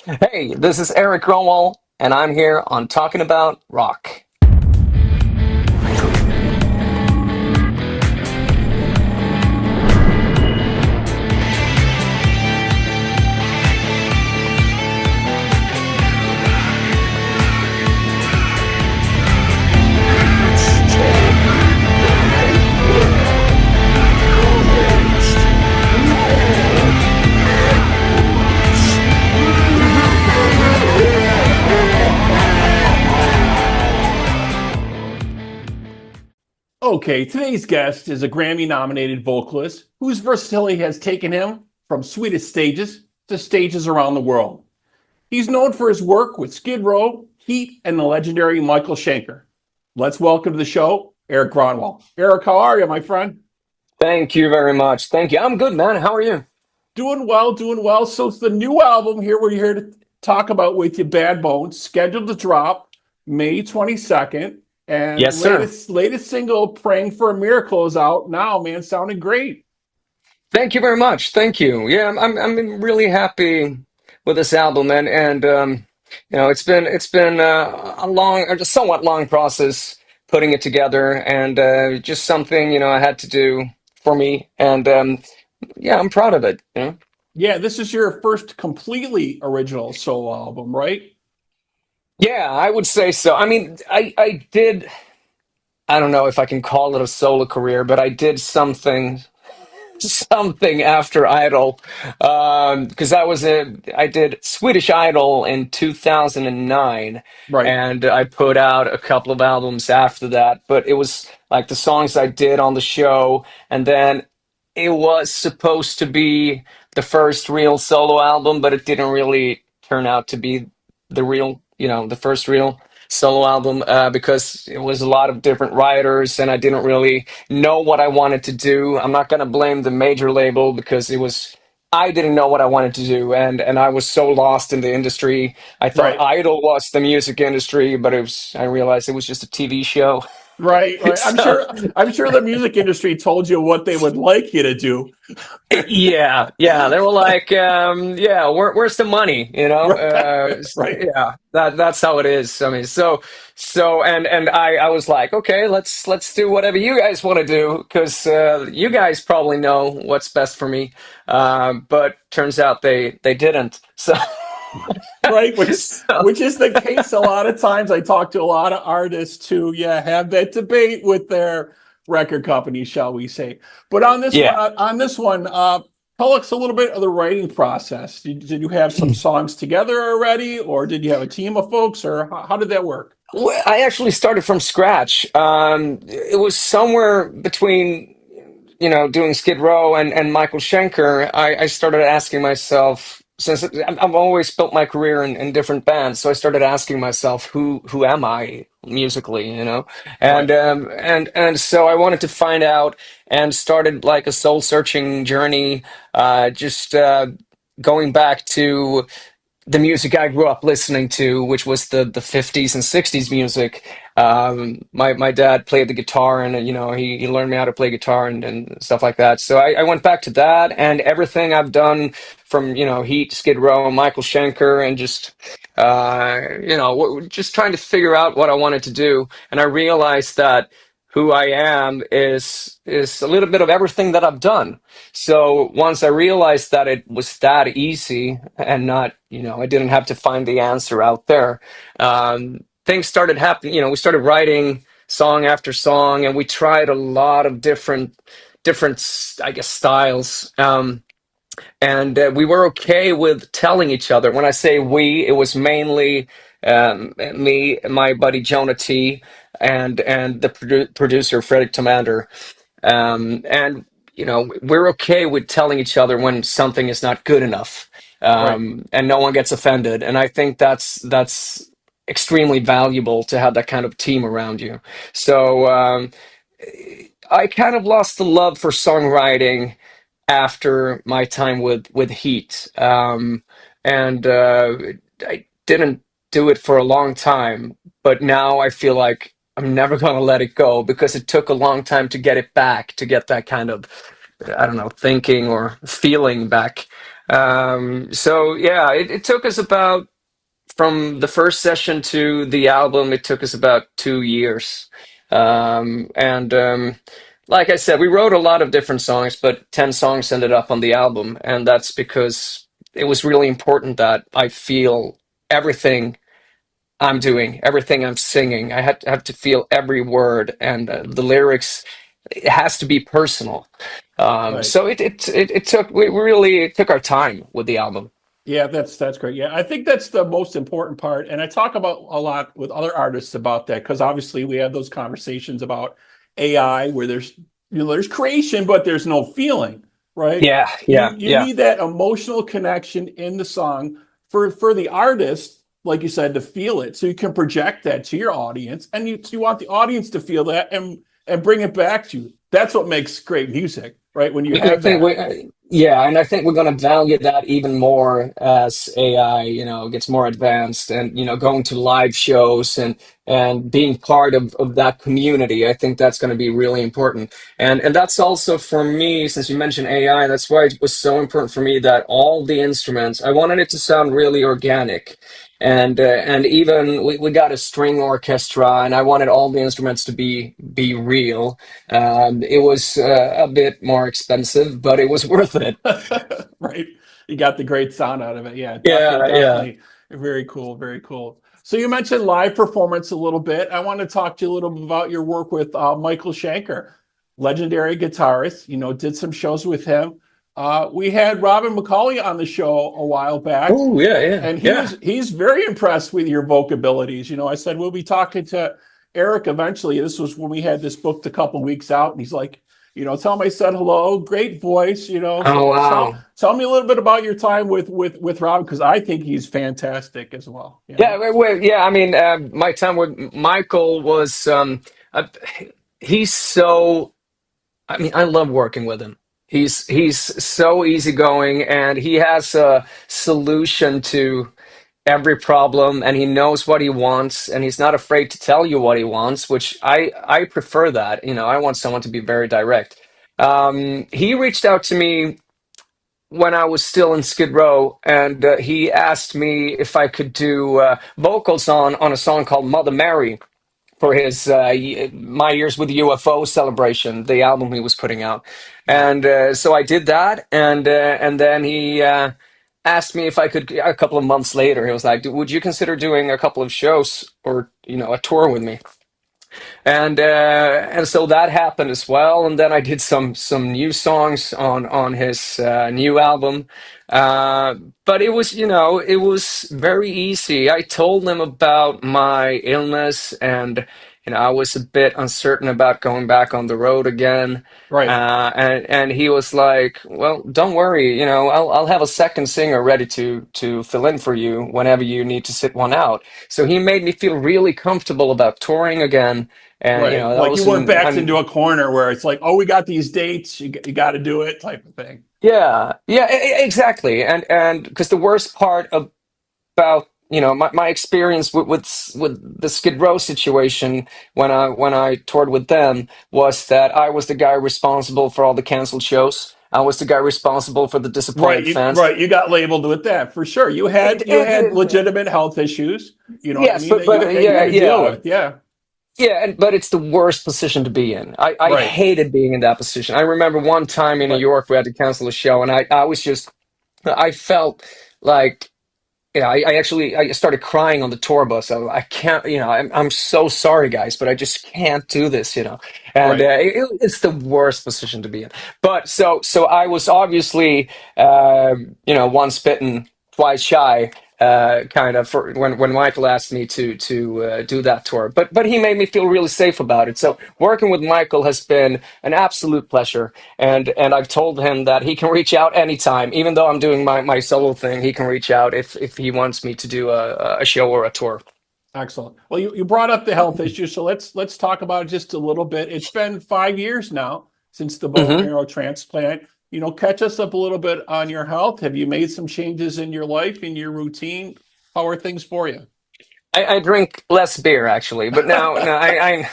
Hey, this is Erik Grönwall, and I'm here on Talking About Rock. Okay, today's guest is a Grammy-nominated vocalist whose versatility has taken him from Swedish stages to stages around the world. He's known for his work with Skid Row, Heat, and the legendary Michael Schenker. Let's welcome to the show, Erik Grönwall. Erik, how are you, my friend? Thank you very much. Thank you. I'm good, man. How are you? Doing well, doing well. So it's the new album here we're here to talk about with you, Bad Bones, scheduled to drop May 22nd. And Yes, sir. latest single, Praying for a Miracle, is out now, man. Sounding great. Thank you very much. Thank you. Yeah, I'm really happy with this album, and it's been a long, a somewhat long process putting it together, and just something I had to do for me, and yeah, I'm proud of it. Yeah, this is your first completely original solo album, right? Yeah, I would say so. I mean, I did. I don't know if I can call it a solo career, but I did something after Idol, because I did Swedish Idol in 2009, Right. and I put out a couple of albums after that. But it was like the songs I did on the show, and then it was supposed to be the first real solo album, but it didn't really turn out to be the first real solo album, because it was a lot of different writers, and I didn't really know what I wanted to do. I'm not going to blame the major label because I didn't know what I wanted to do, and I was so lost in the industry. I thought Right. Idol was the music industry, but I realized it was just a TV show. Right, right. I'm So sure I'm sure the music industry told you what they would like you to do. yeah, yeah, they were like, yeah, where's the money? Right. Right. Yeah, that's how it is. I mean, and I was like, okay, let's do whatever you guys want to do because you guys probably know what's best for me. But turns out they didn't. So, Right, so which is the case a lot of times. I talk to a lot of artists who, yeah, have that debate with their record company, shall we say. But yeah. on this one, tell us a little bit of the writing process. Did you have some songs together already, or did you have a team of folks, or how did that work? Well, I actually started from scratch. It was somewhere between, doing Skid Row and Michael Schenker. I started asking myself, since I've always built my career in different bands, so I started asking myself, who am I musically, Right. and so I wanted to find out and started like a soul searching journey, just going back to the music I grew up listening to, which was the 50s and 60s music. My dad played the guitar, and he learned me how to play guitar and stuff like that. So I went back to that and everything I've done from Heat, Skid Row, Michael Schenker, and just trying to figure out what I wanted to do. And I realized that who I am is a little bit of everything that I've done. So once I realized that it was that easy and not, I didn't have to find the answer out there, things started happening. We started writing song after song, and we tried a lot of different, I guess, styles. And we were okay with telling each other. When I say we, it was mainly me, my buddy Jonah T, and the producer Fredrik Tomander. And we're okay with telling each other when something is not good enough, Right. and no one gets offended. And I think that's extremely valuable to have that kind of team around you. So I kind of lost the love for songwriting after my time with Heat, and I didn't do it for a long time. But now I feel like I'm never gonna let it go because it took a long time to get it back, to get that kind of, I don't know, thinking or feeling back. So yeah, it took us about from the first session to the album, it took us about 2 years. And like I said, we wrote a lot of different songs, but 10 songs ended up on the album. And that's because it was really important that I feel everything I'm doing, everything I'm singing. I have to feel every word, and the lyrics, it has to be personal. Right. So it took, we really took our time with the album. Yeah, that's great. Yeah, I think that's the most important part, and I talk about a lot with other artists about that because obviously we have those conversations about AI where there's there's creation but there's no feeling, right? Yeah, You yeah, you yeah. need that emotional connection in the song for the artist, like you said, to feel it, so you can project that to your audience, and you want the audience to feel that and bring it back to you. That's what makes great music, right? When you I have think that. yeah, and I think we're going to value that even more as AI, gets more advanced, and going to live shows and being part of that community. I think that's going to be really important, and that's also for me. Since you mentioned AI, that's why it was so important for me that all the instruments, I wanted it to sound really organic. And even we got a string orchestra, and I wanted all the instruments to be real. It was a bit more expensive, but it was worth it. Right. You got the great sound out of it. Yeah, definitely, Yeah, yeah. definitely. Very cool, very cool. So you mentioned live performance a little bit. I want to talk to you a little bit about your work with Michael Schenker, legendary guitarist. Did some shows with him. We had Robin McCauley on the show a while back, Oh, yeah, yeah, and yeah. he's very impressed with your vocal abilities. I said we'll be talking to Erik eventually. This was when we had this booked a couple weeks out, and he's like, tell him I said hello. Great voice. Oh, So wow. tell me a little bit about your time with Rob because I think he's fantastic as well. Yeah, yeah. I mean, my time with Michael was uh, he's so. I mean, I love working with him. He's so easygoing, and he has a solution to every problem, and he knows what he wants, and he's not afraid to tell you what he wants, which I prefer that. I want someone to be very direct. He reached out to me when I was still in Skid Row, and he asked me if I could do vocals on a song called Mother Mary for his My Years with UFO celebration, the album he was putting out. Right. And so I did that, and then he asked me if I could. A couple of months later, he was like, "Would you consider doing a couple of shows or a tour with me?" And so that happened as well. And then I did some new songs on his new album. Uh, but it was very easy. I told him about my illness, and I was a bit uncertain about going back on the road again. Right. And he was like, "Well, don't worry. I'll have a second singer ready to fill in for you whenever you need to sit one out." So he made me feel really comfortable about touring again. And Right. that Like you was weren't backed into and a corner where it's like, oh, we got these dates, you got to do it type of thing. yeah, yeah, exactly. And because the worst part about my experience with the Skid Row situation when I toured with them was that I was the guy responsible for all the canceled shows. I was the guy responsible for the Right. disappointed You, fans. right. You got labeled with that for sure. You had legitimate health issues. You know what I Yes, mean? but That you but that you yeah, had to deal yeah. with. Yeah. Yeah, but it's the worst position to be in. I Right. hated being in that position. I remember one time in New Right. York we had to cancel a show, and I was just I felt like I actually I started crying on the tour bus. I can't, I'm so sorry, guys, but I just can't do this, And Right. it's the worst position to be in. But so I was obviously, once bitten, twice shy, kind of for when Michael asked me to do that tour. But he made me feel really safe about it. So working with Michael has been an absolute pleasure. And I've told him that he can reach out anytime, even though I'm doing my solo thing. He can reach out if he wants me to do a show or a tour. Excellent. Well, you brought up the health issue, so let's talk about it just a little bit. It's been 5 years now since the bone Hmm. marrow transplant. Catch us up a little bit on your health. Have you made some changes in your life, in your routine? How are things for you? I drink less beer actually, but now no,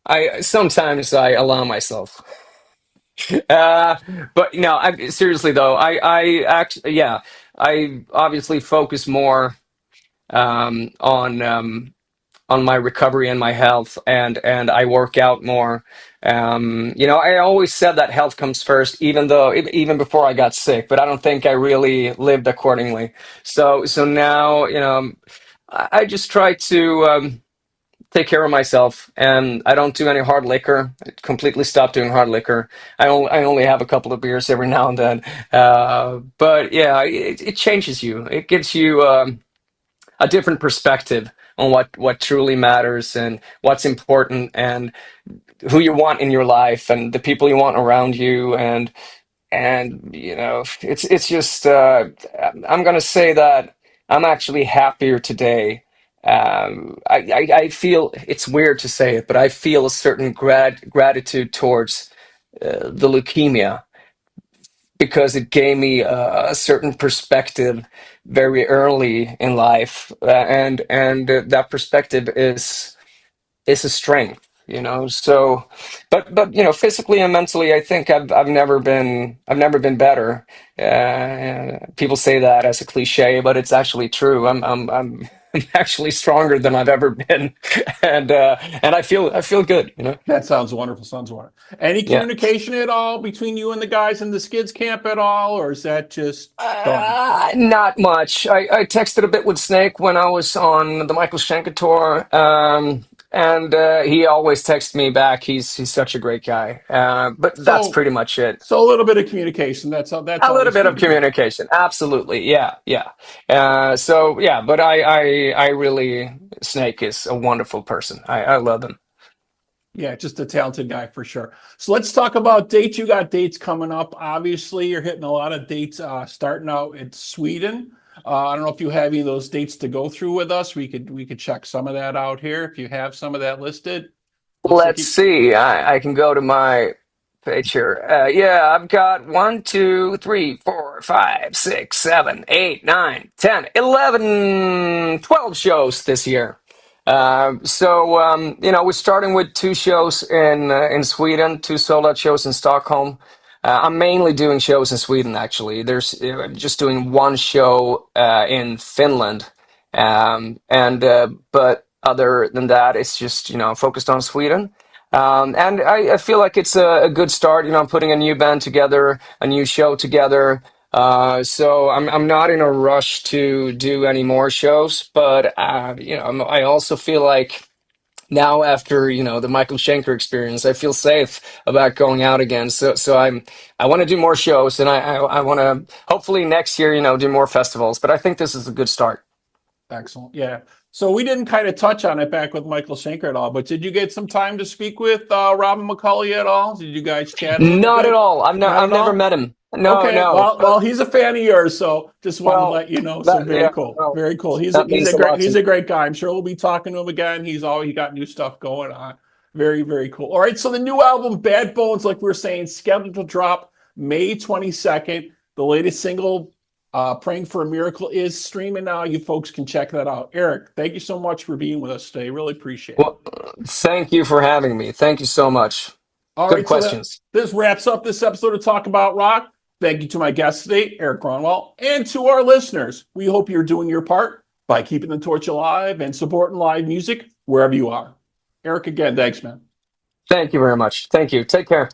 I sometimes I allow myself. But no, seriously though, I actually, yeah, I obviously focus more um, on um, on my recovery and my health, and I work out more. I always said that health comes first, even though even before I got sick, but I don't think I really lived accordingly. So now, I just try to take care of myself, and I don't do any hard liquor. I completely stopped doing hard liquor. I only have a couple of beers every now and then. But yeah, it changes you. It gives you a different perspective on what truly matters and what's important and who you want in your life and the people you want around you, and it's just I'm gonna say that I'm actually happier today. I feel, it's weird to say it, but I feel a certain gratitude towards the leukemia, because it gave me a certain perspective very early in life, and that perspective is a strength, so, but physically and mentally, I think I've never been better. People say that as a cliche, but it's actually true. I'm I'm actually stronger than I've ever been, and I feel good. That sounds wonderful. Sounds wonderful. Any Yeah. communication at all between you and the guys in the Skids camp at all, or is that just done? Not much. I texted a bit with Snake when I was on the Michael Schenker tour, and he always texts me back. He's such a great guy. But that's So, pretty much it. so a little bit of communication. That's A little always bit good of to hear. communication, absolutely. Yeah, yeah. So yeah, but I really, Snake is a wonderful person. I love him. Yeah, just a talented guy for sure. So let's talk about dates. You got dates coming up. Obviously, you're hitting a lot of dates starting out in Sweden. I don't know if you have any of those dates to go through with us. We could check some of that out here if you have some of that listed. Looks like Let's you. see. I can go to my page here. Yeah, I've got 1, 2, 3, 4, 5, 6, 7, 8, 9, 10, 11, 12 shows this year. We're starting with 2 shows in Sweden, 2 sold-out shows in Stockholm. I'm mainly doing shows in Sweden, actually. There's just doing 1 show in Finland, and but other than that, it's just focused on Sweden. And I feel like it's a good start. I'm putting a new band together, a new show together. So I'm not in a rush to do any more shows, but I also feel like now, after the Michael Schenker experience, I feel safe about going out again. So I want to do more shows, and I want to hopefully next year do more festivals. But I think this is a good start. Excellent. Yeah. So we didn't kind of touch on it back with Michael Schenker at all, but did you get some time to speak with Robin McCulley at all? Did you guys chat a little Not at bit? all. Not I've at never all? met him. No, Okay, no. well, he's a fan of yours, so just wanted to Well, let you know. So that very yeah, cool, well, very cool. He's a, that he's means a a great lot to he's me. a great guy. I'm sure we'll be talking to him again. He got new stuff going on. Very very cool. All right, so the new album Bad Bones, like we were saying, scheduled to drop May 22nd. The latest single, "Praying for a Miracle," is streaming now. You folks can check that out. Erik, thank you so much for being with us today. Really appreciate it. Well, thank you for having me. Thank you so much. All Good right, so that questions. this wraps up this episode of Talk About Rock. Thank you to my guest today, Erik Grönwall, and to our listeners. We hope you're doing your part by keeping the torch alive and supporting live music wherever you are. Erik, again, thanks, man. Thank you very much. Thank you. Take care.